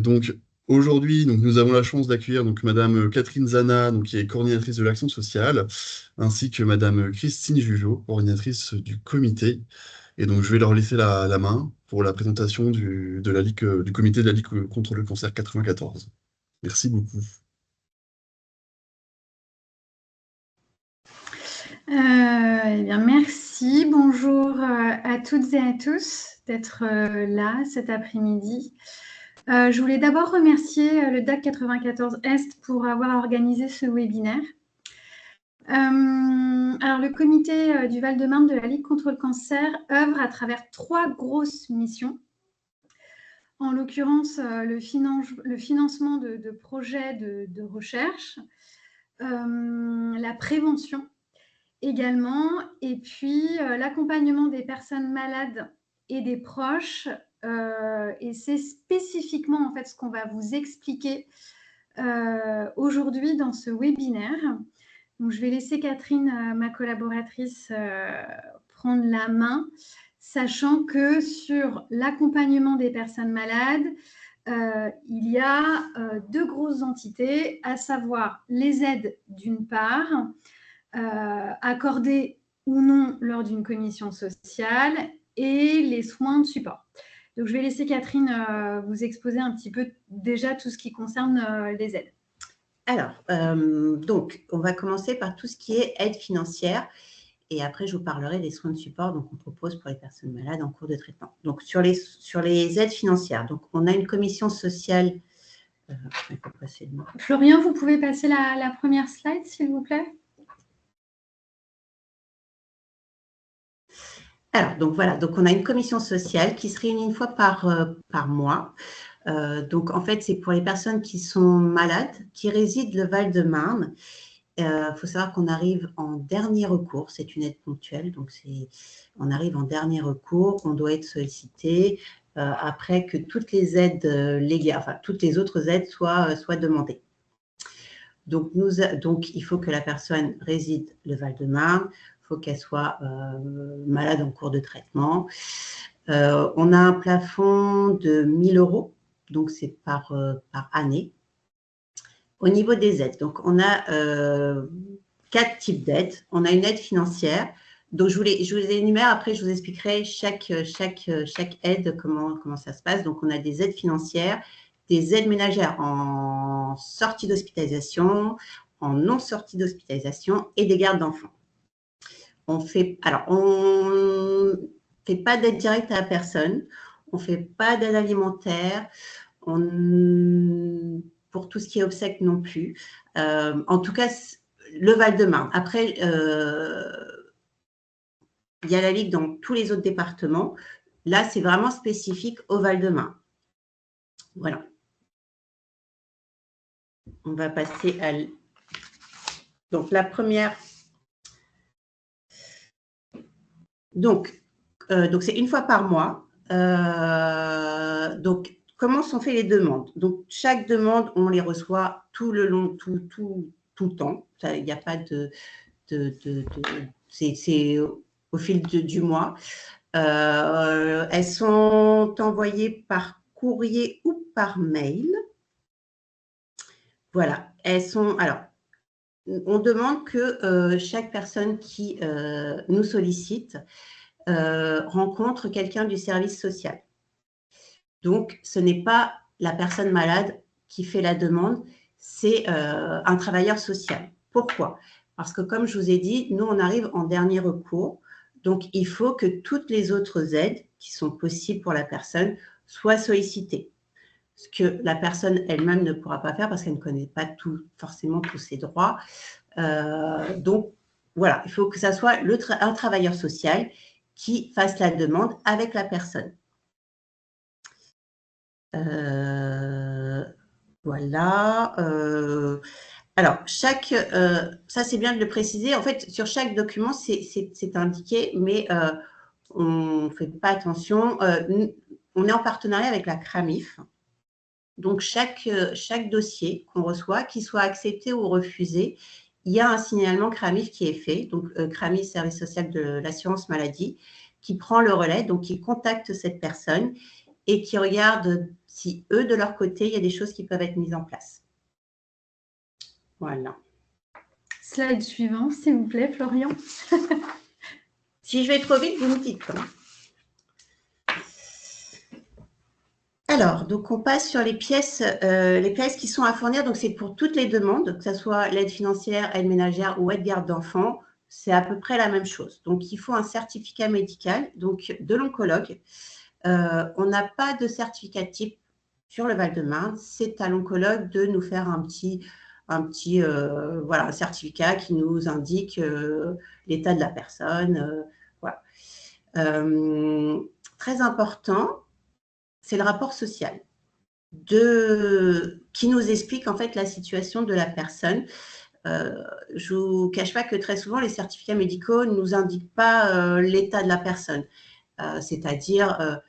Donc aujourd'hui, nous avons la chance d'accueillir Madame Catherine Zana, qui est coordinatrice de l'action sociale, ainsi que Madame Christine Jugeot, coordinatrice du comité. Et donc je vais leur laisser la main pour la présentation de la Ligue, du comité de la Ligue contre le cancer 94. Merci beaucoup. Eh bien, merci. Bonjour à toutes et à tous d'être là cet après-midi. Je voulais d'abord remercier le DAC 94 Est pour avoir organisé ce webinaire. Alors, le comité du Val-de-Marne de la Ligue contre le cancer œuvre à travers 3 grosses missions. En l'occurrence, le financement de projets de recherche, la prévention également, et puis l'accompagnement des personnes malades et des proches. Et c'est spécifiquement en fait ce qu'on va vous expliquer aujourd'hui dans ce webinaire. Donc, je vais laisser Catherine, ma collaboratrice, prendre la main, sachant que sur l'accompagnement des personnes malades, il y a 2 grosses entités, à savoir les aides d'une part, accordées ou non lors d'une commission sociale, et les soins de support. Donc, je vais laisser Catherine vous exposer un petit peu déjà tout ce qui concerne les aides. Alors, donc, on va commencer par tout ce qui est aide financière. Et après, je vous parlerai des soins de support qu'on propose pour les personnes malades en cours de traitement. Donc, sur les aides financières, donc, on a une commission sociale. Florian, vous pouvez passer la première slide, s'il vous plaît? Alors, donc voilà, donc on a une commission sociale qui se réunit une fois par mois. Donc, en fait, c'est pour les personnes qui sont malades, qui résident le Val-de-Marne. Il faut savoir qu'on arrive en dernier recours, c'est une aide ponctuelle, donc on arrive en dernier recours, on doit être sollicité après que toutes les aides légales, enfin toutes les autres aides soient demandées. Donc, il faut que la personne réside le Val-de-Marne, il faut qu'elle soit malade en cours de traitement. On a un plafond de 1 000 €, donc c'est par année. Au niveau des aides, donc on a 4 types d'aides. On a une aide financière. Donc, je vous les énumère. Après, je vous expliquerai chaque aide, comment ça se passe. Donc, on a des aides financières, des aides ménagères en sortie d'hospitalisation, en non-sortie d'hospitalisation et des gardes d'enfants. On fait pas d'aide directe à la personne. On ne fait pas d'aide alimentaire. Pour tout ce qui est obsèques non plus. En tout cas, le Val-de-Marne. Après, il y a la Ligue dans tous les autres départements. Là, c'est vraiment spécifique au Val-de-Marne. Voilà. On va passer à... Donc, la première... Donc c'est une fois par mois. Donc, comment sont faites les demandes? Donc, chaque demande, on les reçoit tout le long, tout le temps. Il n'y a pas de c'est au fil du mois. Elles sont envoyées par courrier ou par mail. Voilà. Alors, on demande que chaque personne qui nous sollicite rencontre quelqu'un du service social. Donc, ce n'est pas la personne malade qui fait la demande, c'est un travailleur social. Pourquoi? Parce que, comme je vous ai dit, nous, on arrive en dernier recours. Donc, il faut que toutes les autres aides qui sont possibles pour la personne soient sollicitées. Ce que la personne elle-même ne pourra pas faire parce qu'elle ne connaît pas forcément tous ses droits. Donc, voilà, il faut que ça soit un travailleur social qui fasse la demande avec la personne. Voilà. Alors, ça c'est bien de le préciser. En fait, sur chaque document, c'est indiqué, mais on ne fait pas attention. On est en partenariat avec la CRAMIF. Donc, chaque dossier qu'on reçoit, qu'il soit accepté ou refusé, il y a un signalement CRAMIF qui est fait. Donc, CRAMIF, Service social de l'assurance maladie, qui prend le relais, donc qui contacte cette personne et qui regardent si eux, de leur côté, il y a des choses qui peuvent être mises en place. Voilà. Slide suivant, s'il vous plaît, Florian. Si je vais trop vite, vous me dites. Alors, donc on passe sur les pièces qui sont à fournir. Donc, c'est pour toutes les demandes, que ce soit l'aide financière, aide ménagère ou aide garde d'enfants. C'est à peu près la même chose. Donc, il faut un certificat médical donc de l'oncologue. On n'a pas de certificat type sur le Val-de-Marne. C'est à l'oncologue de nous faire un certificat qui nous indique l'état de la personne. Voilà. Très important, c'est le rapport social qui nous explique en fait la situation de la personne. Je ne vous cache pas que très souvent, les certificats médicaux ne nous indiquent pas l'état de la personne. C'est-à-dire,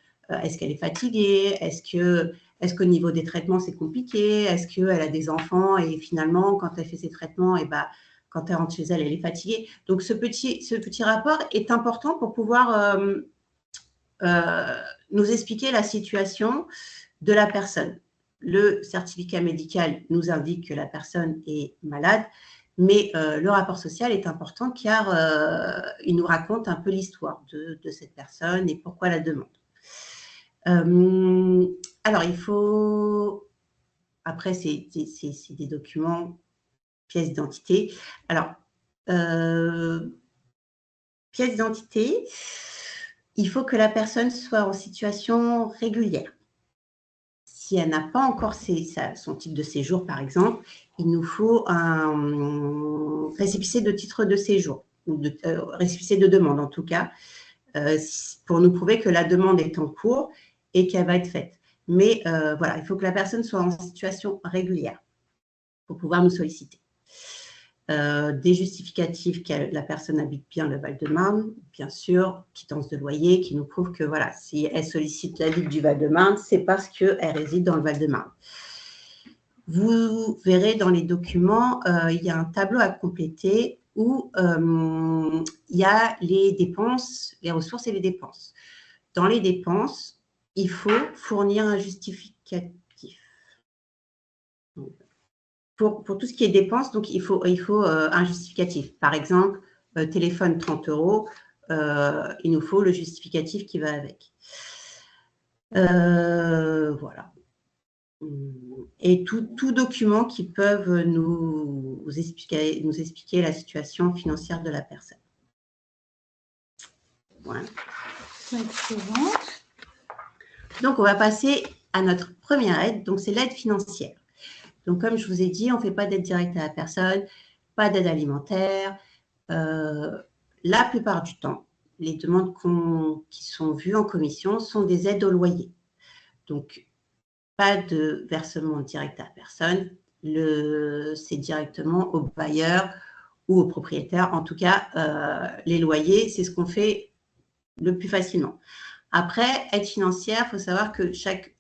est-ce qu'elle est fatiguée? Est-ce qu'au niveau des traitements, c'est compliqué? Est-ce qu'elle a des enfants et finalement, quand elle fait ses traitements, quand elle rentre chez elle, elle est fatiguée? Donc, ce petit rapport est important pour pouvoir nous expliquer la situation de la personne. Le certificat médical nous indique que la personne est malade, mais le rapport social est important car il nous raconte un peu l'histoire de cette personne et pourquoi la demande. Alors, il faut... Après, c'est des documents, pièces d'identité. Alors, pièce d'identité, il faut que la personne soit en situation régulière. Si elle n'a pas encore son titre de séjour, par exemple, il nous faut un récépissé de titre de séjour, ou récépissé de demande en tout cas, pour nous prouver que la demande est en cours et qu'elle va être faite. Mais voilà, il faut que la personne soit en situation régulière pour pouvoir nous solliciter. Des justificatifs que la personne habite bien le Val-de-Marne, bien sûr, quittance de loyer qui nous prouve que voilà, si elle sollicite la Ligue du Val-de-Marne, c'est parce qu'elle réside dans le Val-de-Marne. Vous verrez dans les documents, il y a un tableau à compléter où il y a les dépenses, les ressources et les dépenses. Dans les dépenses, il faut fournir un justificatif. Pour tout ce qui est dépenses, donc il faut un justificatif. Par exemple, téléphone 30 €, il nous faut le justificatif qui va avec. Voilà. Et tout document qui peuvent nous expliquer la situation financière de la personne. Voilà. Donc, on va passer à notre première aide, donc c'est l'aide financière. Donc, comme je vous ai dit, on ne fait pas d'aide directe à la personne, pas d'aide alimentaire. La plupart du temps, les demandes qui sont vues en commission sont des aides au loyer. Donc, pas de versement direct à la personne, c'est directement au bailleur ou au propriétaire. En tout cas, les loyers, c'est ce qu'on fait le plus facilement. Après, aide financière, il faut savoir que chaque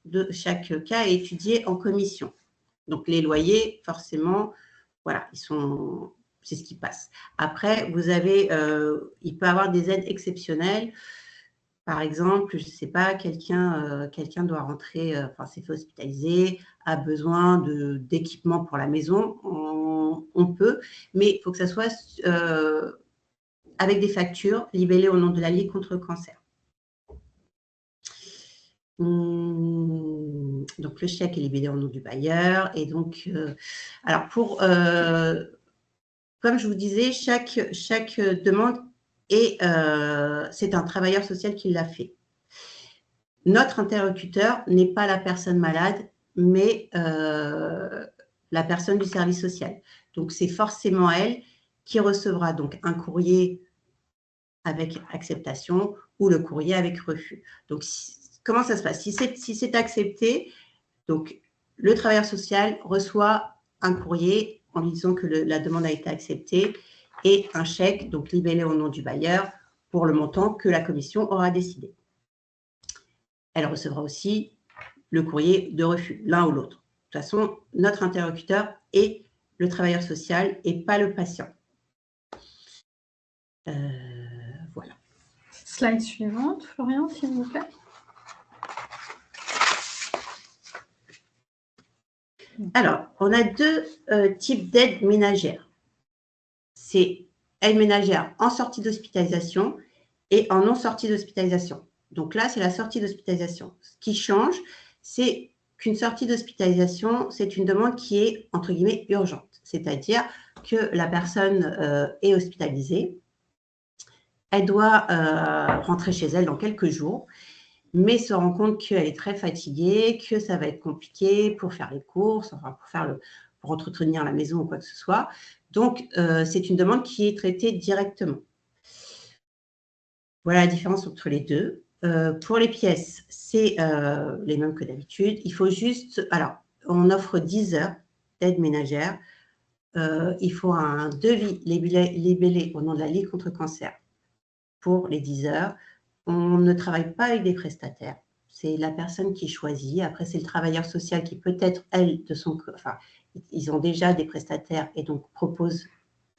cas est étudié en commission. Donc, les loyers, forcément, voilà, c'est ce qui passe. Après, il peut y avoir des aides exceptionnelles. Par exemple, je ne sais pas, quelqu'un doit rentrer, s'est fait hospitaliser, a besoin d'équipement pour la maison, on peut, mais il faut que ça soit avec des factures libellées au nom de la Ligue contre le cancer. Donc, le chèque est libellé au nom du bailleur. Et donc, alors, comme je vous disais, chaque demande, c'est un travailleur social qui l'a fait. Notre interlocuteur n'est pas la personne malade, mais la personne du service social. Donc, c'est forcément elle qui recevra donc un courrier avec acceptation ou le courrier avec refus. Donc, comment ça se passe? Si c'est accepté, donc le travailleur social reçoit un courrier en lui disant que la demande a été acceptée et un chèque, donc libellé au nom du bailleur, pour le montant que la commission aura décidé. Elle recevra aussi le courrier de refus, l'un ou l'autre. De toute façon, notre interlocuteur est le travailleur social et pas le patient. Voilà. Slide suivante, Florian, s'il vous plaît. Alors, on a deux types d'aides ménagères. C'est aide ménagère en sortie d'hospitalisation et en non sortie d'hospitalisation. Donc là, c'est la sortie d'hospitalisation. Ce qui change, c'est qu'une sortie d'hospitalisation, c'est une demande qui est, entre guillemets, urgente. C'est-à-dire que la personne est hospitalisée, elle doit rentrer chez elle dans quelques jours, mais se rend compte qu'elle est très fatiguée, que ça va être compliqué pour faire les courses, enfin pour entretenir la maison ou quoi que ce soit. Donc, c'est une demande qui est traitée directement. Voilà la différence entre les deux. Pour les pièces, c'est les mêmes que d'habitude. Il faut juste… Alors, on offre 10 heures d'aide ménagère. Il faut un devis libellé au nom de la Ligue contre le cancer pour les 10 heures. On ne travaille pas avec des prestataires. C'est la personne qui choisit. Après, c'est le travailleur social qui peut-être, elle, enfin, ils ont déjà des prestataires et donc proposent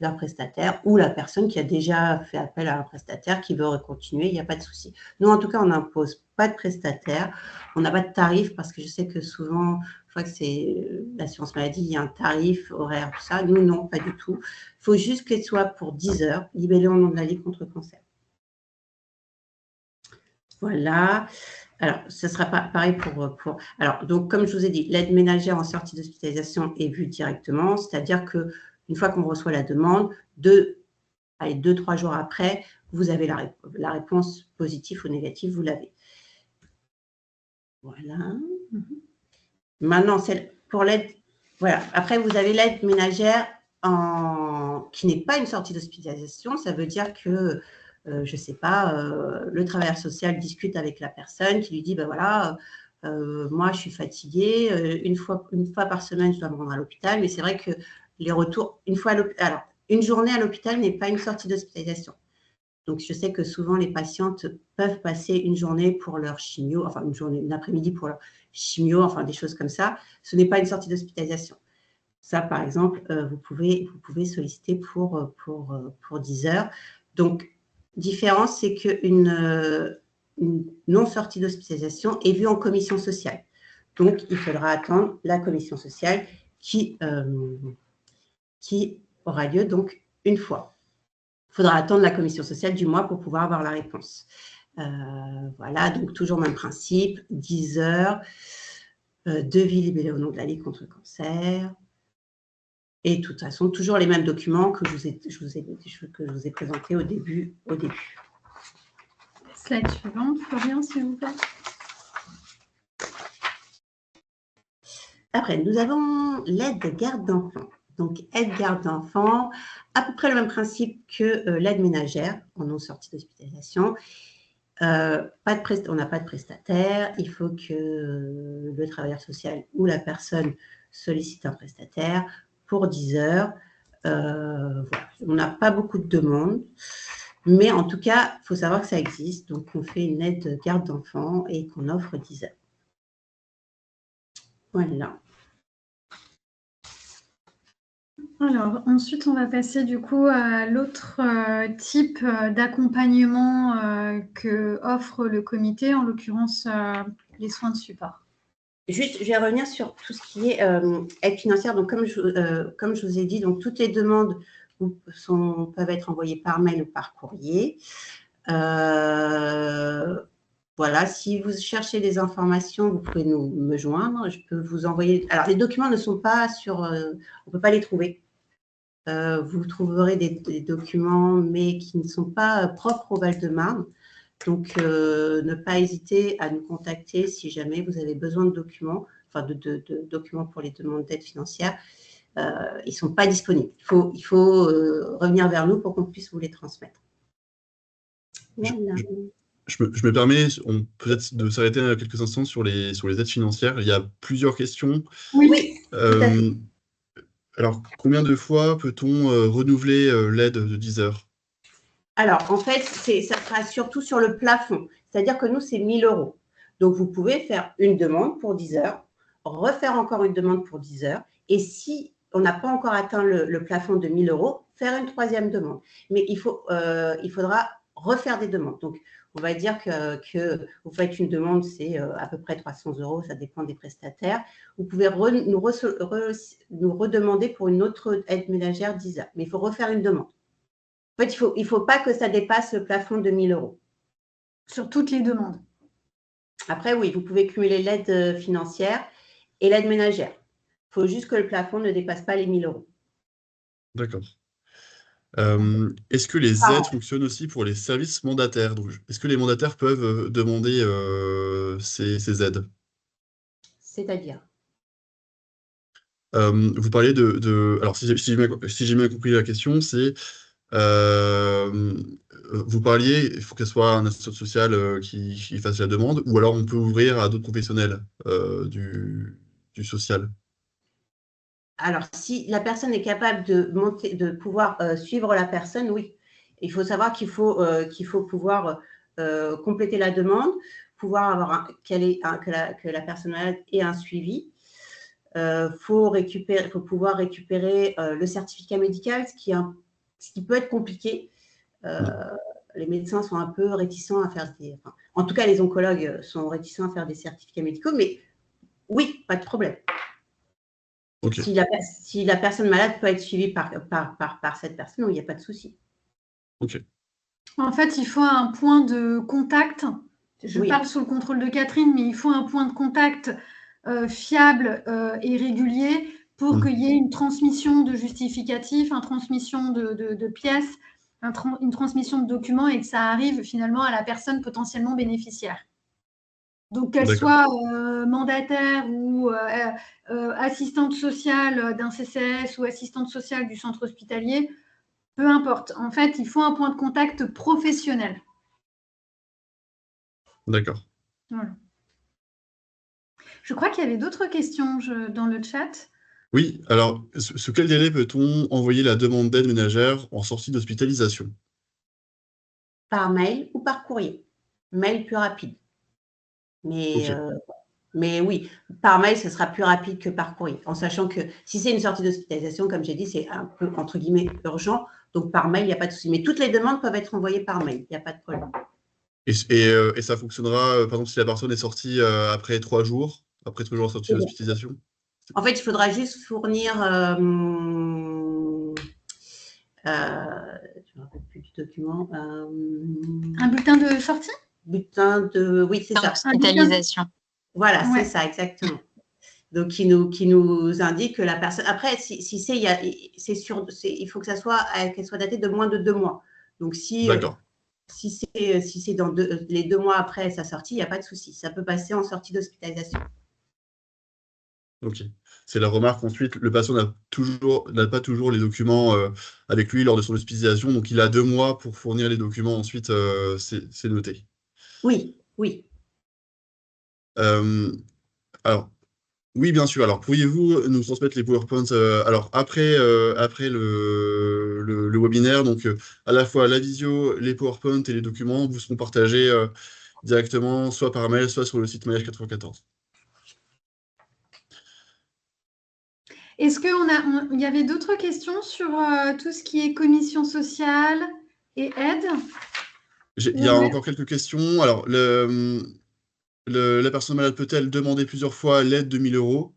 leur prestataire, ou la personne qui a déjà fait appel à un prestataire qui veut continuer, il n'y a pas de souci. Nous, en tout cas, on n'impose pas de prestataire, on n'a pas de tarif, parce que je sais que souvent, je crois que c'est l'assurance maladie, il y a un tarif horaire, tout ça. Nous, non, pas du tout. Il faut juste qu'elle soit pour 10 heures, libellée au nom de la Ligue contre le cancer. Voilà. Alors, ce sera pas pareil pour… Alors, donc, comme je vous ai dit, l'aide ménagère en sortie d'hospitalisation est vue directement, c'est-à-dire qu'une fois qu'on reçoit la demande, 2-3 jours après, vous avez la réponse positive ou négative, vous l'avez. Voilà. Maintenant, pour l'aide… Voilà. Après, vous avez l'aide ménagère qui n'est pas une sortie d'hospitalisation. Ça veut dire que je ne sais pas, le travailleur social discute avec la personne qui lui dit, ben voilà, moi je suis fatiguée, une fois par semaine je dois me rendre à l'hôpital, mais c'est vrai que les retours, alors une journée à l'hôpital n'est pas une sortie d'hospitalisation. Donc je sais que souvent les patientes peuvent passer une journée pour leur chimio, enfin une après-midi pour leur chimio, enfin des choses comme ça. Ce n'est pas une sortie d'hospitalisation. Ça, par exemple, vous pouvez solliciter pour 10 heures. Donc, différence, c'est qu'une non-sortie d'hospitalisation est vue en commission sociale. Donc, il faudra attendre la commission sociale qui aura lieu donc une fois. Il faudra attendre la commission sociale du mois pour pouvoir avoir la réponse. Voilà, donc toujours même principe, 10 heures, devis libellé au nom de la Ligue contre le cancer. Et de toute façon, toujours les mêmes documents que je vous ai présentés au début. Slide suivante, Florian, s'il vous plaît. Après, nous avons l'aide de garde d'enfants. Donc, aide garde d'enfants, à peu près le même principe que l'aide ménagère en non sortie d'hospitalisation. On n'a pas de prestataire. Il faut que le travailleur social ou la personne sollicite un prestataire pour 10 heures. Voilà. On n'a pas beaucoup de demandes, mais en tout cas, il faut savoir que ça existe. Donc, on fait une aide de garde d'enfants et qu'on offre 10 heures. Voilà. Alors, ensuite, on va passer du coup à l'autre type d'accompagnement que offre le comité, en l'occurrence les soins de support. Juste, je vais revenir sur tout ce qui est aide financière. Donc, comme je vous ai dit, donc, toutes les demandes peuvent être envoyées par mail ou par courrier. Voilà, si vous cherchez des informations, vous pouvez me joindre. Je peux vous envoyer… Alors, les documents ne sont pas sur… on ne peut pas les trouver. Vous trouverez des documents, mais qui ne sont pas propres au Val-de-Marne. Donc, ne pas hésiter à nous contacter si jamais vous avez besoin de documents, enfin de documents pour les demandes d'aide financière. Ils ne sont pas disponibles. Il faut revenir vers nous pour qu'on puisse vous les transmettre. Voilà. Je me permets peut-être de s'arrêter quelques instants sur les aides financières. Il y a plusieurs questions. Oui, tout à fait. Alors, combien de fois peut-on renouveler l'aide de 10 heures? Alors, en fait, ça sera surtout sur le plafond. C'est-à-dire que nous, c'est 1 000 €. Donc, vous pouvez faire une demande pour 10 heures, refaire encore une demande pour 10 heures. Et si on n'a pas encore atteint le plafond de 1 000 €, faire une troisième demande. Mais il faudra refaire des demandes. Donc, on va dire que vous faites une demande, c'est à peu près 300 €, ça dépend des prestataires. Vous pouvez nous redemander pour une autre aide ménagère 10 heures, mais il faut refaire une demande. En fait, il faut pas que ça dépasse le plafond de 1 000 €. Sur toutes les demandes. Après, oui, vous pouvez cumuler l'aide financière et l'aide ménagère. Il faut juste que le plafond ne dépasse pas les 1 000 €. D'accord. Est-ce que les aides fonctionnent aussi pour les services mandataires? Donc, est-ce que les mandataires peuvent demander ces aides? C'est-à-dire? Vous parliez alors, si j'ai bien compris la question, c'est vous parliez, il faut que ce soit un assistant social qui fasse la demande, ou alors on peut ouvrir à d'autres professionnels du social. Alors, si la personne est capable de pouvoir suivre la personne, oui. Il faut savoir qu'il faut pouvoir compléter la demande, pouvoir avoir que la personne malade ait un suivi. Faut pouvoir récupérer le certificat médical, ce qui peut être compliqué. Les médecins sont un peu réticents à faire en tout cas, les oncologues sont réticents à faire des certificats médicaux, mais oui, pas de problème. Ok. Si la personne malade peut être suivie par cette personne, il n'y a pas de souci. Ok. En fait, il faut un point de contact. Je Oui. parle sous le contrôle de Catherine, mais il faut un point de contact fiable et régulier pour qu'il y ait une transmission de justificatifs, une transmission de pièces, une transmission de documents et que ça arrive finalement à la personne potentiellement bénéficiaire. Donc, qu'elle soit mandataire ou assistante sociale d'un CCS ou assistante sociale du centre hospitalier, peu importe. En fait, il faut un point de contact professionnel. D'accord. Voilà. Je crois qu'il y avait d'autres questions dans le chat. Oui, alors, sous quel délai peut-on envoyer la demande d'aide ménagère en sortie d'hospitalisation? Par mail ou par courrier. Mail plus rapide. Mais oui, par mail, ce sera plus rapide que par courrier. En sachant que si c'est une sortie d'hospitalisation, comme j'ai dit, c'est un peu, entre guillemets, urgent. Donc, par mail, il n'y a pas de souci. Mais toutes les demandes peuvent être envoyées par mail. Il n'y a pas de problème. Et ça fonctionnera, par exemple, si la personne est sortie après 3 jours de sortie d'hospitalisation? En fait, il faudra juste fournir, je ne me rappelle plus du document. Un bulletin de sortie? Oui, c'est ça. Hospitalisation. Voilà, c'est ça, exactement. Donc, qui nous indique que la personne. Après, il faut que qu'elle soit datée de moins de 2 mois. Donc, si c'est dans les 2 mois après sa sortie, il n'y a pas de souci. Ça peut passer en sortie d'hospitalisation. Ok. C'est la remarque ensuite, le patient n'a pas toujours les documents avec lui lors de son hospitalisation, donc il a 2 mois pour fournir les documents ensuite, c'est noté. Oui. Alors, oui, bien sûr. Alors, pourriez-vous nous transmettre les PowerPoint alors après le webinaire, donc à la fois la visio, les PowerPoint et les documents vous seront partagés directement, soit par mail, soit sur le site Maillage 94. Est-ce qu'il y avait d'autres questions sur tout ce qui est commission sociale et aide? Il y a encore quelques questions. Alors, la personne malade peut-elle demander plusieurs fois l'aide de 1 000 €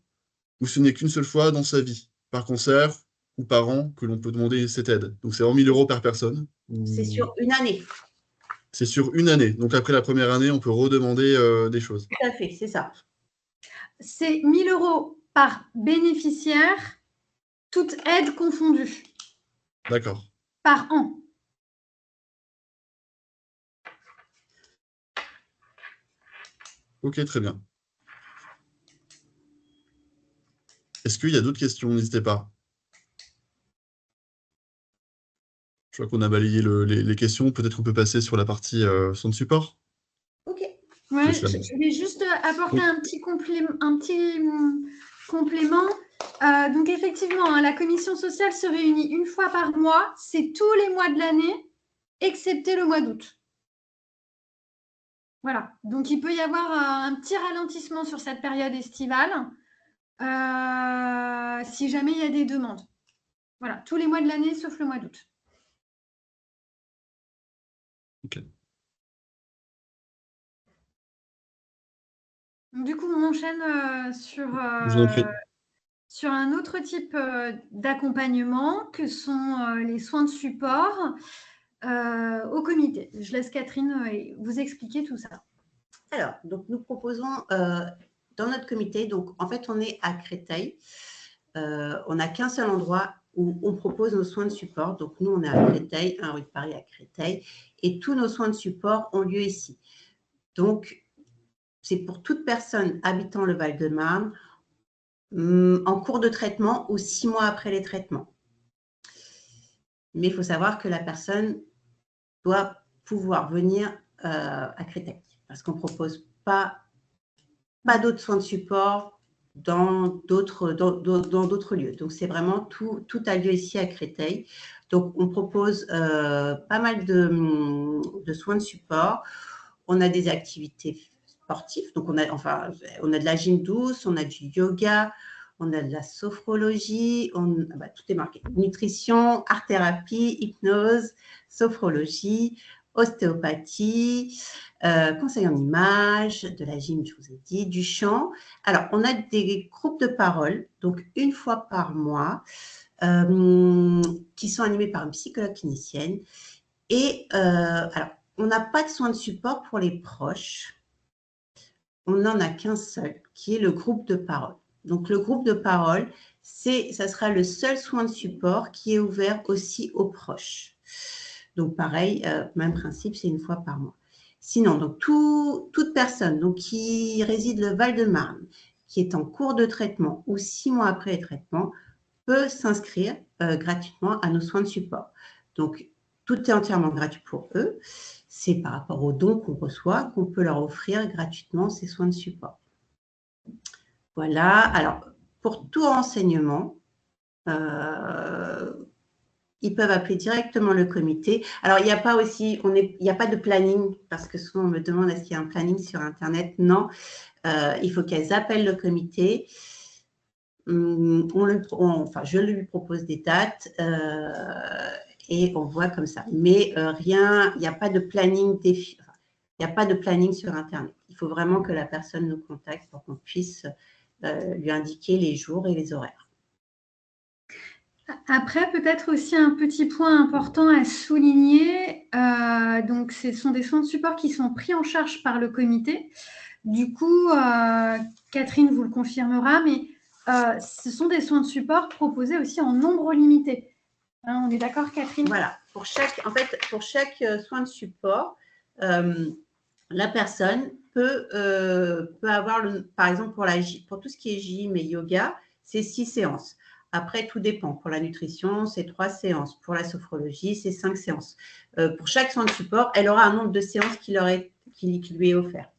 ou ce n'est qu'une seule fois dans sa vie, par cancer ou par an, que l'on peut demander cette aide? Donc, c'est en 1 000 € par personne. C'est sur une année. C'est sur une année. Donc, après la première année, on peut redemander des choses. Tout à fait, c'est ça. C'est 1 000 € par bénéficiaire, toute aide confondue. D'accord. Par an. Ok, très bien. Est-ce qu'il y a d'autres questions? N'hésitez pas. Je crois qu'on a balayé les questions. Peut-être qu'on peut passer sur la partie son de support. Ok. Ouais, je vais juste apporter un petit complément. Donc, effectivement, la commission sociale se réunit une fois par mois. C'est tous les mois de l'année, excepté le mois d'août. Voilà. Donc, il peut y avoir un petit ralentissement sur cette période estivale si jamais il y a des demandes. Voilà. Tous les mois de l'année, sauf le mois d'août. Ok. Du coup, on enchaîne Je vous en prie. sur un autre type d'accompagnement que sont les soins de support au comité. Je laisse Catherine vous expliquer tout ça. Alors, donc nous proposons dans notre comité, donc en fait, on est à Créteil. On n'a qu'un seul endroit où on propose nos soins de support. Donc, nous, on est à Créteil, 1 rue de Paris à Créteil, et tous nos soins de support ont lieu ici. Donc, c'est pour toute personne habitant le Val-de-Marne en cours de traitement ou 6 mois après les traitements. Mais il faut savoir que la personne doit pouvoir venir à Créteil parce qu'on ne propose pas d'autres soins de support dans d'autres lieux. Donc, c'est vraiment tout a lieu ici à Créteil. Donc, on propose pas mal de soins de support. On a des activités sportives. Donc, on a de la gym douce, on a du yoga, on a de la sophrologie, tout est marqué. Nutrition, art-thérapie, hypnose, sophrologie, ostéopathie, conseil en images, de la gym, je vous ai dit, du chant. Alors, on a des groupes de parole, donc une fois par mois, qui sont animés par une psychologue clinicienne. Et alors, on n'a pas de soins de support pour les proches. On n'en a qu'un seul, qui est le groupe de parole. Donc, le groupe de parole, ça sera le seul soin de support qui est ouvert aussi aux proches. Donc, pareil, même principe, c'est une fois par mois. Sinon, donc, toute personne donc, qui réside le Val-de-Marne, qui est en cours de traitement ou 6 mois après le traitement, peut s'inscrire gratuitement à nos soins de support. Donc, tout est entièrement gratuit pour eux. C'est par rapport aux dons qu'on reçoit qu'on peut leur offrir gratuitement ces soins de support. Voilà. Alors, pour tout renseignement, ils peuvent appeler directement le comité. Alors, il n'y a pas de planning, parce que souvent on me demande est-ce qu'il y a un planning sur Internet. Non, il faut qu'elles appellent le comité. Je lui propose des dates et on voit comme ça. Mais il n'y a pas de planning il n'y a pas de planning sur Internet. Il faut vraiment que la personne nous contacte pour qu'on puisse lui indiquer les jours et les horaires. Après, peut-être aussi un petit point important à souligner, donc ce sont des soins de support qui sont pris en charge par le comité. Du coup, Catherine vous le confirmera, mais ce sont des soins de support proposés aussi en nombre limité. Hein, on est d'accord, Catherine? Voilà, pour chaque soin de support, la personne peut avoir, par exemple, pour tout ce qui est gym et yoga, c'est 6 séances. Après, tout dépend. Pour la nutrition, c'est 3 séances. Pour la sophrologie, c'est 5 séances. Pour chaque soin de support, elle aura un nombre de séances qui lui est offert.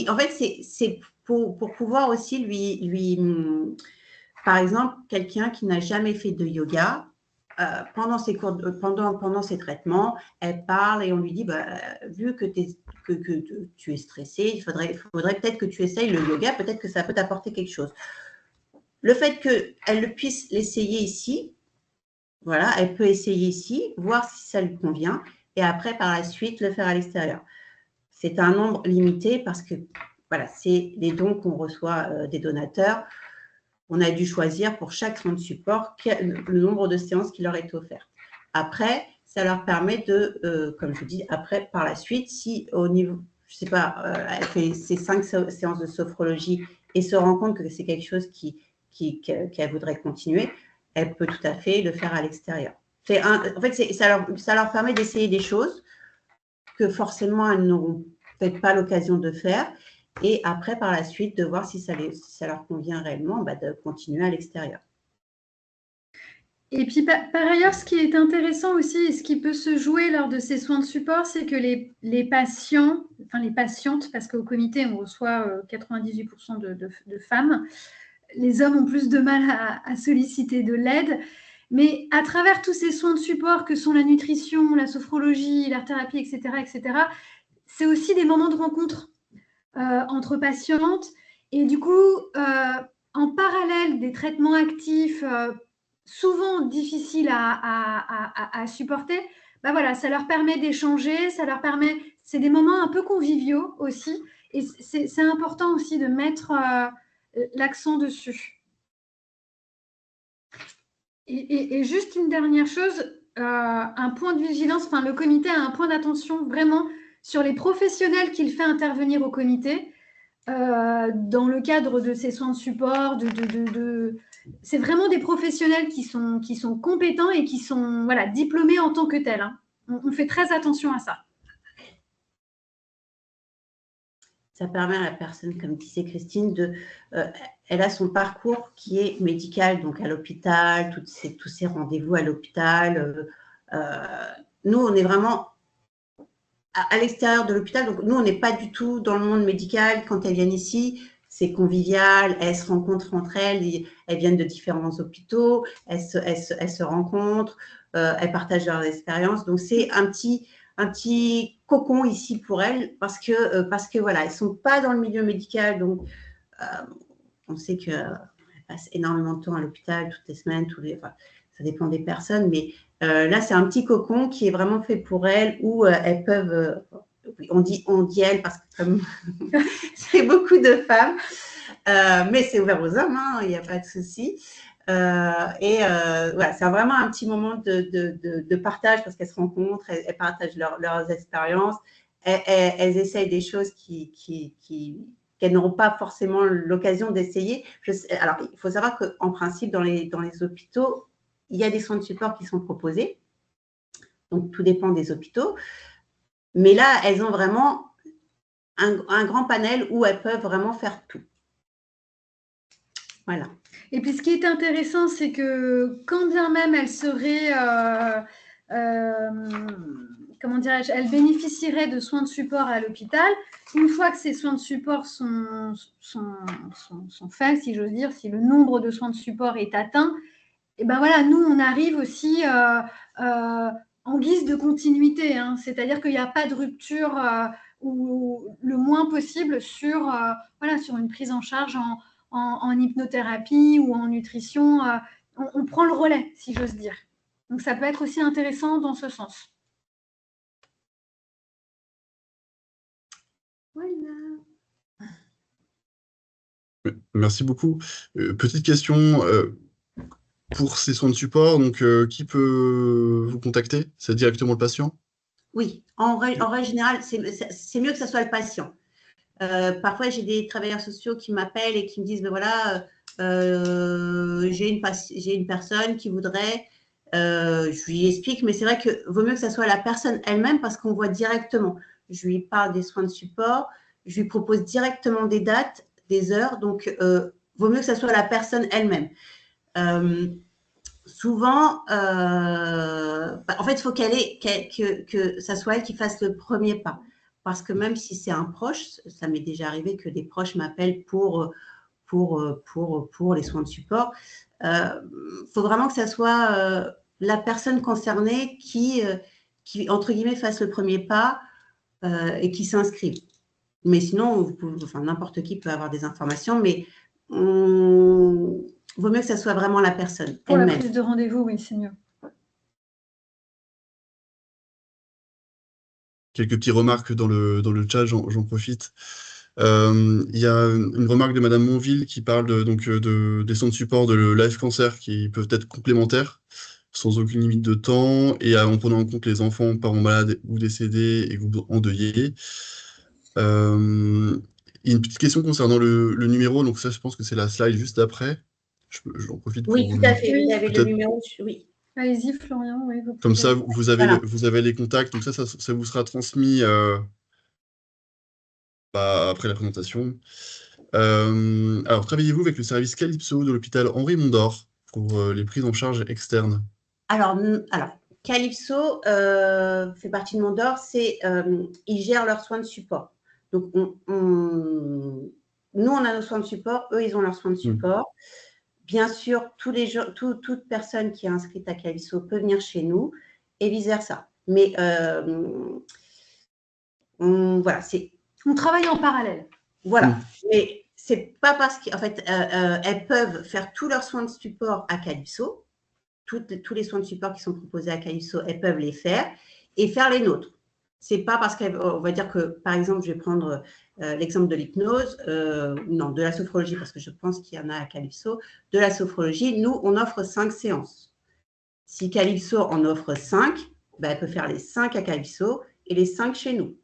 En fait, c'est pour pouvoir aussi par exemple, quelqu'un qui n'a jamais fait de yoga, pendant ses traitements, elle parle et on lui dit, vu que tu es stressée, il faudrait peut-être que tu essayes le yoga, peut-être que ça peut t'apporter quelque chose. Le fait qu'elle puisse l'essayer ici, voilà, elle peut essayer ici, voir si ça lui convient, et après, par la suite, le faire à l'extérieur. C'est un nombre limité parce que, voilà, c'est les dons qu'on reçoit des donateurs. On a dû choisir pour chaque soin de support le nombre de séances qui leur est offert. Après, ça leur permet de, comme je dis, après, par la suite, si au niveau, je ne sais pas, elle fait ses 5 séances de sophrologie et se rend compte que c'est quelque chose qu'elle voudrait continuer, elle peut tout à fait le faire à l'extérieur. En fait, ça leur permet d'essayer des choses que forcément elles n'auront peut-être pas l'occasion de faire. Et après, par la suite, de voir si ça leur convient réellement, de continuer à l'extérieur. Et puis, par ailleurs, ce qui est intéressant aussi et ce qui peut se jouer lors de ces soins de support, c'est que les patients, enfin les patientes, parce qu'au comité, on reçoit 98% de femmes, les hommes ont plus de mal à solliciter de l'aide. Mais à travers tous ces soins de support que sont la nutrition, la sophrologie, l'art-thérapie, etc., c'est aussi des moments de rencontre entre patientes. Et du coup, en parallèle des traitements actifs souvent difficiles à supporter, voilà, ça leur permet d'échanger, c'est des moments un peu conviviaux aussi. Et c'est important aussi de mettre l'accent dessus. Et juste une dernière chose, un point de vigilance, enfin le comité a un point d'attention vraiment sur les professionnels qu'il fait intervenir au comité dans le cadre de ces soins de support, c'est vraiment des professionnels qui sont compétents et qui sont voilà, diplômés en tant que tels. Hein. On fait très attention à ça. Ça permet à la personne, comme disait Christine, elle a son parcours qui est médical, donc à l'hôpital, tous ces rendez-vous à l'hôpital. Nous, on est vraiment à l'extérieur de l'hôpital, donc nous, on n'est pas du tout dans le monde médical. Quand elles viennent ici, c'est convivial, elles se rencontrent entre elles, elles viennent de différents hôpitaux, elles se rencontrent, elles partagent leurs expériences. Donc, c'est un petit cocon ici pour elles parce que voilà, elles ne sont pas dans le milieu médical. Donc, on sait qu'elles passent énormément de temps à l'hôpital toutes les semaines, enfin, ça dépend des personnes, mais là, c'est un petit cocon qui est vraiment fait pour elles où elles peuvent… on dit elles parce que comme c'est beaucoup de femmes, mais c'est ouvert aux hommes, il n'y a pas de souci. Voilà, c'est vraiment un petit moment de partage parce qu'elles se rencontrent, elles partagent leurs expériences, elles essayent des choses qu'elles n'auront pas forcément l'occasion d'essayer. Alors, il faut savoir qu'en principe, dans les hôpitaux, il y a des soins de support qui sont proposés. Donc, tout dépend des hôpitaux. Mais là, elles ont vraiment un grand panel où elles peuvent vraiment faire tout. Voilà. Et puis, ce qui est intéressant, c'est que quand bien même elles seraient… comment dirais-je, elles bénéficieraient de soins de support à l'hôpital. Une fois que ces soins de support sont faits, si j'ose dire, si le nombre de soins de support est atteint, et ben voilà, nous, on arrive aussi en guise de continuité. Hein, c'est-à-dire qu'il n'y a pas de rupture ou le moins possible sur une prise en charge en hypnothérapie ou en nutrition. On prend le relais, si j'ose dire. Donc, ça peut être aussi intéressant dans ce sens. Voilà. Merci beaucoup. Petite question, pour ces soins de support, donc qui peut vous contacter? C'est directement le patient? Oui, en règle générale, c'est mieux que ce soit le patient. Parfois, j'ai des travailleurs sociaux qui m'appellent et qui me disent, ben voilà, j'ai une personne qui voudrait, je lui explique, mais c'est vrai que vaut mieux que ce soit la personne elle-même parce qu'on voit directement. Je lui parle des soins de support, je lui propose directement des dates, des heures, donc vaut mieux que ce soit la personne elle-même. Souvent, en fait, il faut que ça soit elle qui fasse le premier pas. Parce que même si c'est un proche, ça m'est déjà arrivé que des proches m'appellent pour les soins de support. Faut vraiment que ça soit la personne concernée qui, entre guillemets, fasse le premier pas et qui s'inscrive. Mais sinon, n'importe qui peut avoir des informations, mais vaut mieux que ça soit vraiment la personne Pour la elle-même. prise de rendez-vous, oui, c'est mieux. Quelques petites remarques dans le chat, j'en profite. Il y a une remarque de Madame Monville qui parle des soins de support de Life Cancer qui peuvent être complémentaires, sans aucune limite de temps, et en prenant en compte les enfants, parents malades ou décédés et groupes endeuillés. Il y a une petite question concernant le numéro, donc ça, je pense que c'est la slide juste après. J'en profite pour Oui, tout à fait. Vous avez le numéro. Oui. Allez-y, Florian. Oui, vous comme ça, vous avez, Voilà. vous avez les contacts, donc ça vous sera transmis après la présentation. Alors, travaillez-vous avec le service Calypso de l'hôpital Henri Mondor pour les prises en charge externes? Alors Calypso fait partie de Mondor, ils gèrent leurs soins de support. Donc, nous, on a nos soins de support, eux, ils ont leurs soins de support. Bien sûr, toute personne qui est inscrite à Calypso peut venir chez nous et vice-versa. Mais voilà, on travaille en parallèle. Voilà. Mais c'est pas parce qu'en fait, elles peuvent faire tous leurs soins de support à Calypso. Tous les soins de support qui sont proposés à Calypso, elles peuvent les faire et faire les nôtres. C'est pas parce qu'on va dire que, par exemple, je vais prendre l'exemple de l'hypnose, non, de la sophrologie, parce que je pense qu'il y en a à Calypso, de la sophrologie, nous, on offre 5 séances. Si Calypso en offre 5, elle peut faire les 5 à Calypso et les 5 chez nous.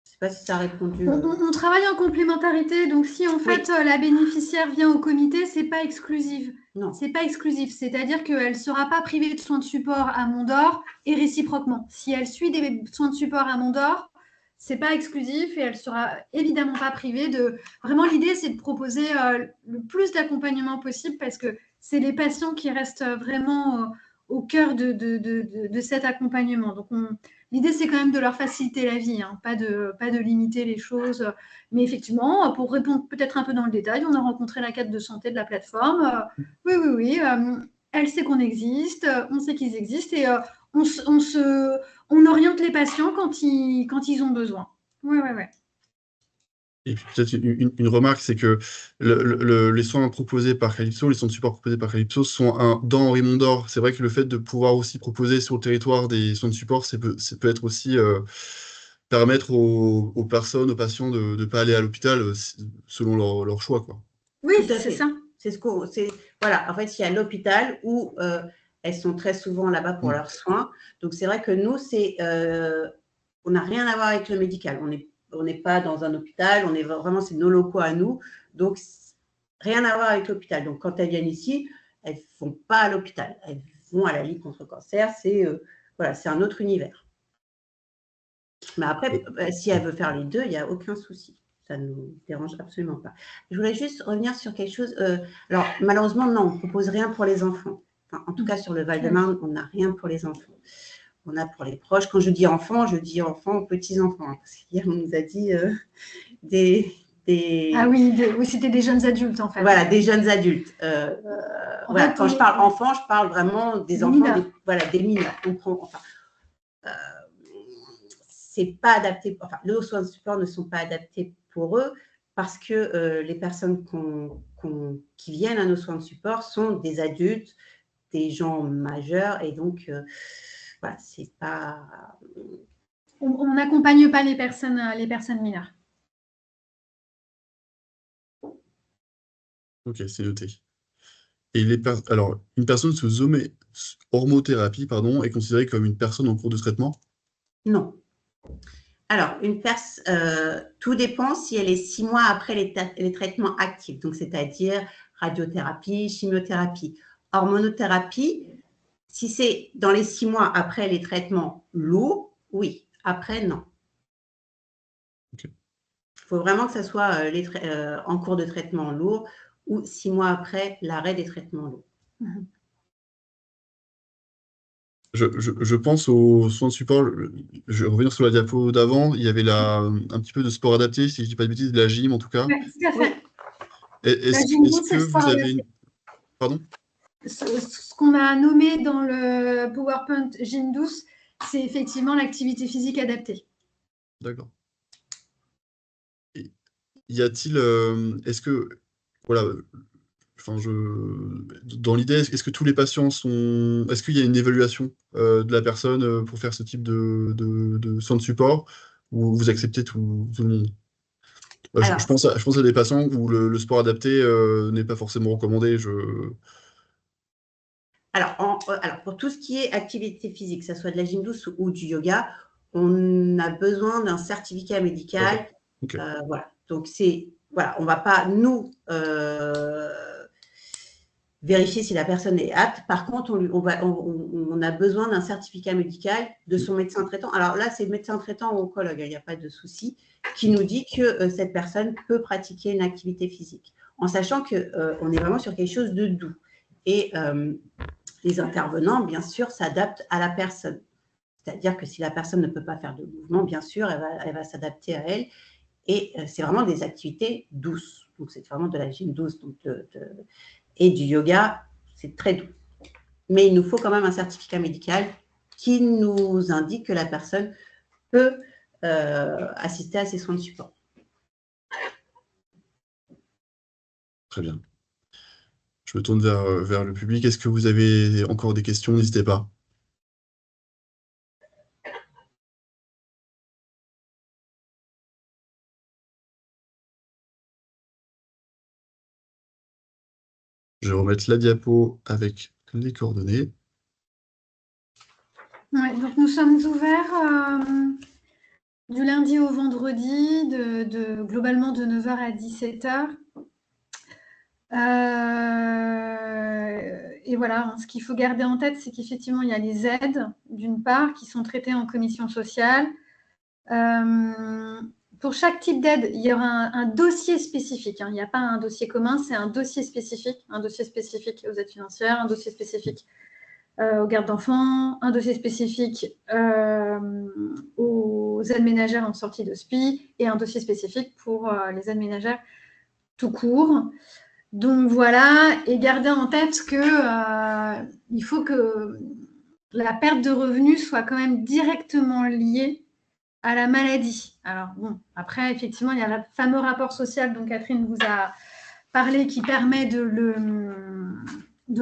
Je ne sais pas si ça a répondu. On travaille en complémentarité, donc si en fait la bénéficiaire vient au comité, ce n'est pas exclusif. Non. C'est pas exclusif, c'est-à-dire qu'elle ne sera pas privée de soins de support à Mondor et réciproquement. Si elle suit des soins de support à Mondor, ce n'est pas exclusif et elle ne sera évidemment pas privée de… Vraiment, l'idée, c'est de proposer le plus d'accompagnement possible parce que c'est les patients qui restent vraiment au cœur de cet accompagnement. Donc, l'idée, c'est quand même de leur faciliter la vie, hein, pas de limiter les choses. Mais effectivement, pour répondre peut-être un peu dans le détail, on a rencontré la cadre de santé de la plateforme. Oui. Elle sait qu'on existe, on sait qu'ils existent et on oriente les patients quand ils ont besoin. Oui. Et puis peut-être une remarque, c'est que les soins proposés par Calypso, les soins de support proposés par Calypso sont dans Henri Mondor. C'est vrai que le fait de pouvoir aussi proposer sur le territoire des soins de support, ça peut être aussi permettre aux personnes, aux patients de ne pas aller à l'hôpital selon leur choix, quoi. Oui, c'est ça. Voilà, en fait, il y a l'hôpital où elles sont très souvent là-bas pour leurs soins. Donc, c'est vrai que nous, on n'a rien à voir avec le médical. On n'est pas dans un hôpital, c'est nos locaux à nous. Donc, rien à voir avec l'hôpital. Donc, quand elles viennent ici, elles ne vont pas à l'hôpital. Elles vont à la Ligue contre le cancer. C'est un autre univers. Mais après, si elle veut faire les deux, il n'y a aucun souci. Ça ne nous dérange absolument pas. Je voulais juste revenir sur quelque chose. Alors, malheureusement, non, on ne propose rien pour les enfants. Enfin, en tout cas, sur le Val-de-Marne, on n'a rien pour les enfants. On a pour les proches. Quand je dis enfants, petits-enfants. Hein, parce qu'hier, on nous a dit des… Ah oui, c'était des jeunes adultes, en fait. Voilà, des jeunes adultes. Quand je parle enfants, je parle vraiment des enfants, des mineurs. C'est pas adapté. Les soins de support ne sont pas adaptés pour eux parce que les personnes qui viennent à nos soins de support sont des adultes, des gens majeurs et donc c'est pas. On n'accompagne pas les personnes mineures. Ok, c'est noté. Et alors, une personne sous hormothérapie, est considérée comme une personne en cours de traitement? Non. Alors, tout dépend si elle est 6 mois après les traitements actifs, donc c'est-à-dire radiothérapie, chimiothérapie, hormonothérapie. Si c'est dans les 6 mois après les traitements lourds, oui. Après, non. Il faut vraiment que ça soit en cours de traitement lourd ou 6 mois après l'arrêt des traitements lourds. Je pense aux soins de support. Je vais revenir sur la diapo d'avant. Il y avait un petit peu de sport adapté, si je ne dis pas de bêtises, de la gym en tout cas. Oui, tout à fait. Est-ce que vous avez Pardon? Ce qu'on a nommé dans le PowerPoint Gym douce, c'est effectivement l'activité physique adaptée. D'accord. Y a-t-il, est-ce que, voilà, dans l'idée, est-ce que tous les patients est-ce qu'il y a une évaluation de la personne pour faire ce type de soins de support ou vous acceptez tout le monde? Je pense à des patients où le sport adapté n'est pas forcément recommandé. Alors, pour tout ce qui est activité physique, que ce soit de la gym douce ou du yoga, on a besoin d'un certificat médical. Okay. Voilà. Donc, on ne va pas, nous, vérifier si la personne est apte. Par contre, on a besoin d'un certificat médical de son médecin traitant. Alors là, c'est le médecin traitant ou oncologue, il n'y a pas de souci, qui nous dit que cette personne peut pratiquer une activité physique, en sachant qu'on est vraiment sur quelque chose de doux. Et les intervenants, bien sûr, s'adaptent à la personne. C'est-à-dire que si la personne ne peut pas faire de mouvement, bien sûr, elle va s'adapter à elle. Et c'est vraiment des activités douces. Donc, c'est vraiment de la gym douce et du yoga, c'est très doux. Mais il nous faut quand même un certificat médical qui nous indique que la personne peut assister à ces soins de support. Très bien. Je me tourne vers le public. Est-ce que vous avez encore des questions? N'hésitez pas. Je vais remettre la diapo avec les coordonnées. Ouais, donc nous sommes ouverts du lundi au vendredi, globalement de 9h à 17h. Et voilà, ce qu'il faut garder en tête, c'est qu'effectivement, il y a les aides, d'une part, qui sont traitées en commission sociale. Pour chaque type d'aide, il y aura un dossier spécifique. Il n'y a pas un dossier commun, c'est un dossier spécifique aux aides financières, un dossier spécifique aux gardes d'enfants, un dossier spécifique aux aides ménagères en sortie de SPI et un dossier spécifique pour les aides ménagères tout court. Donc voilà, et gardez en tête que il faut que la perte de revenus soit quand même directement liée à la maladie. Alors bon, après, effectivement, il y a le fameux rapport social dont Catherine vous a parlé qui permet de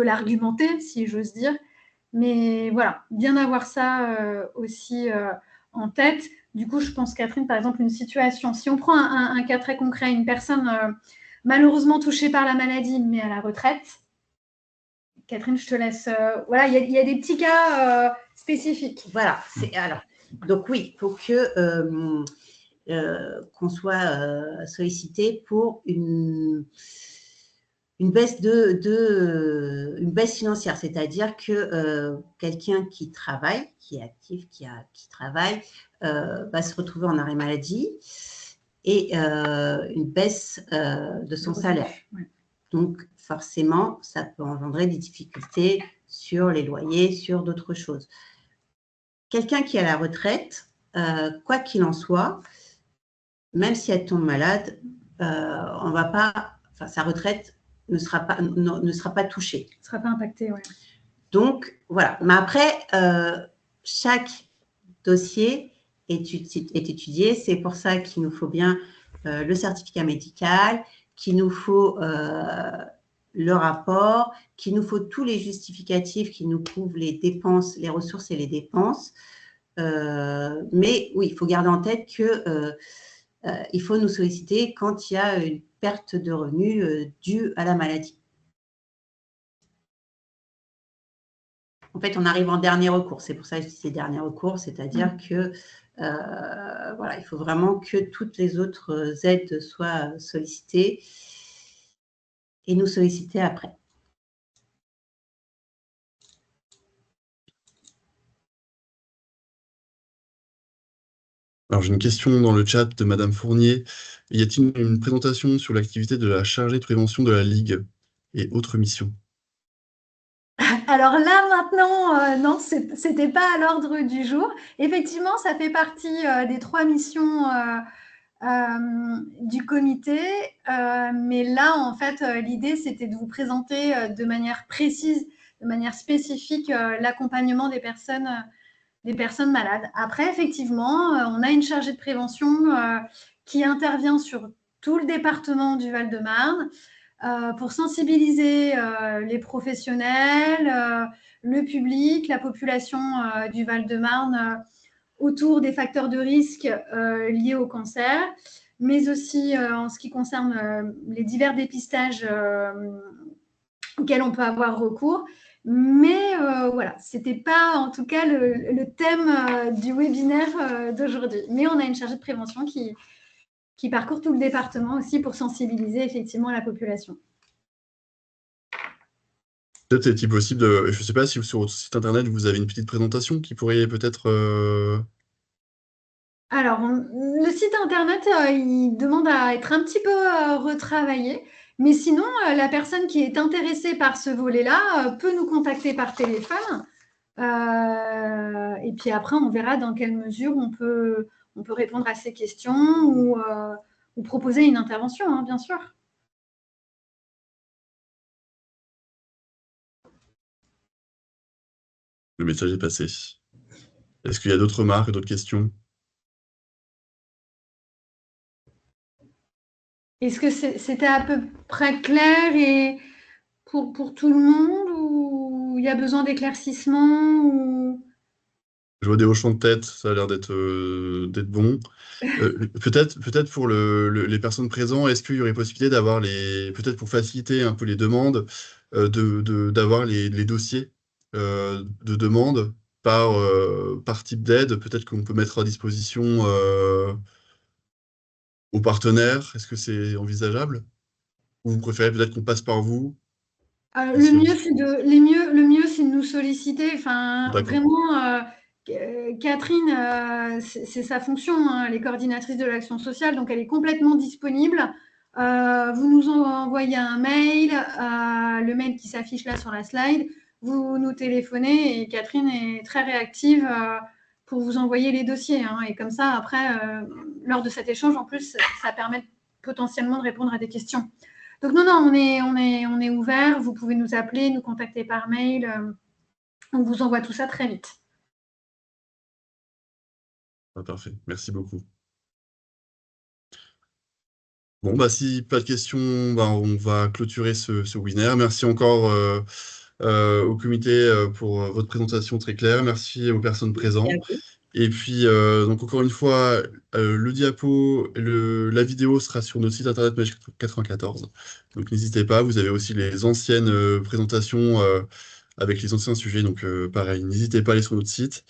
l'argumenter, si j'ose dire. Mais voilà, bien avoir ça aussi en tête. Du coup, je pense, Catherine, par exemple, une situation, si on prend un cas très concret, une personne malheureusement touchée par la maladie, mais à la retraite, Catherine, je te laisse. Voilà, il y a des petits cas spécifiques. Voilà, alors, donc oui, il faut que qu'on soit sollicité pour une baisse une baisse financière, c'est-à-dire que quelqu'un qui travaille, qui est actif, qui travaille, va se retrouver en arrêt maladie et une baisse de son salaire. Ouais. Donc, forcément, ça peut engendrer des difficultés sur les loyers, sur d'autres choses. Quelqu'un qui est à la retraite, quoi qu'il en soit, même si elle tombe malade, on va pas, enfin, sa retraite ne sera pas touchée. Ne sera pas impactée, oui. Donc, voilà. Mais après, chaque dossier est étudié. C'est pour ça qu'il nous faut bien le certificat médical, qu'il nous faut le rapport, qu'il nous faut tous les justificatifs qui nous prouvent les dépenses, les ressources et les dépenses. Mais oui, il faut garder en tête que il faut nous solliciter quand il y a une perte de revenus due à la maladie. En fait, on arrive en dernier recours. C'est pour ça que je dis c'est dernier recours, c'est-à-dire que voilà, il faut vraiment que toutes les autres aides soient sollicitées et nous solliciter après. Alors, j'ai une question dans le chat de Madame Fournier. Y a-t-il une présentation sur l'activité de la chargée de prévention de la Ligue et autres missions? Alors là, maintenant, non, c'était pas à l'ordre du jour. Effectivement, ça fait partie des 3 missions du comité. Mais là, en fait, l'idée, c'était de vous présenter de manière précise, de manière spécifique, l'accompagnement des personnes malades. Après, effectivement, on a une chargée de prévention qui intervient sur tout le département du Val-de-Marne pour sensibiliser les professionnels, le public, la population du Val-de-Marne autour des facteurs de risque liés au cancer, mais aussi en ce qui concerne les divers dépistages auxquels on peut avoir recours. Mais voilà, ce n'était pas en tout cas le thème du webinaire d'aujourd'hui. Mais on a une chargée de prévention qui parcourt tout le département aussi pour sensibiliser effectivement la population. Peut-être est-il possible de... Je ne sais pas si sur votre site internet, vous avez une petite présentation qui pourrait peut-être... Alors, le site internet, il demande à être un petit peu retravaillé. Mais sinon, la personne qui est intéressée par ce volet-là peut nous contacter par téléphone. Et puis après, on verra dans quelle mesure on peut répondre à ces questions ou proposer une intervention, hein, bien sûr. Le message est passé. Est-ce qu'il y a d'autres remarques, d'autres questions? Est-ce que c'était à peu près clair et pour tout le monde ou il y a besoin d'éclaircissement ou... Je vois des hochements de tête, ça a l'air d'être bon. Peut-être pour les personnes présentes, est-ce qu'il y aurait possibilité d'avoir peut-être pour faciliter un peu les demandes, d'avoir les dossiers de demande par type d'aide. Peut-être qu'on peut mettre à disposition aux partenaires. Est-ce que c'est envisageable? Ou vous préférez peut-être qu'on passe par vous? Le mieux, c'est de nous solliciter. Enfin, D'accord. vraiment, Catherine, c'est sa fonction, hein, elle est coordinatrice de l'action sociale, donc elle est complètement disponible. Vous nous envoyez un mail, le mail qui s'affiche là sur la slide, vous nous téléphonez et Catherine est très réactive pour vous envoyer les dossiers, hein. Et comme ça, après, lors de cet échange, en plus, ça permet potentiellement de répondre à des questions. Donc non, on est ouvert. Vous pouvez nous appeler, nous contacter par mail. On vous envoie tout ça très vite. Ah, parfait, merci beaucoup. Bon, bah, si pas de questions, bah, on va clôturer ce webinaire. Merci encore au comité pour votre présentation très claire. Merci aux personnes présentes. Et puis, donc encore une fois, le diapo, la vidéo sera sur notre site internet Magic 94. Donc n'hésitez pas, vous avez aussi les anciennes présentations avec les anciens sujets. Donc pareil, n'hésitez pas à aller sur notre site.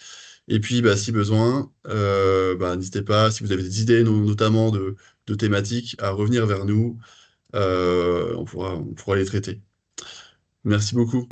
Et puis, bah, si besoin, n'hésitez pas, si vous avez des idées, notamment de thématiques, à revenir vers nous. On pourra les traiter. Merci beaucoup.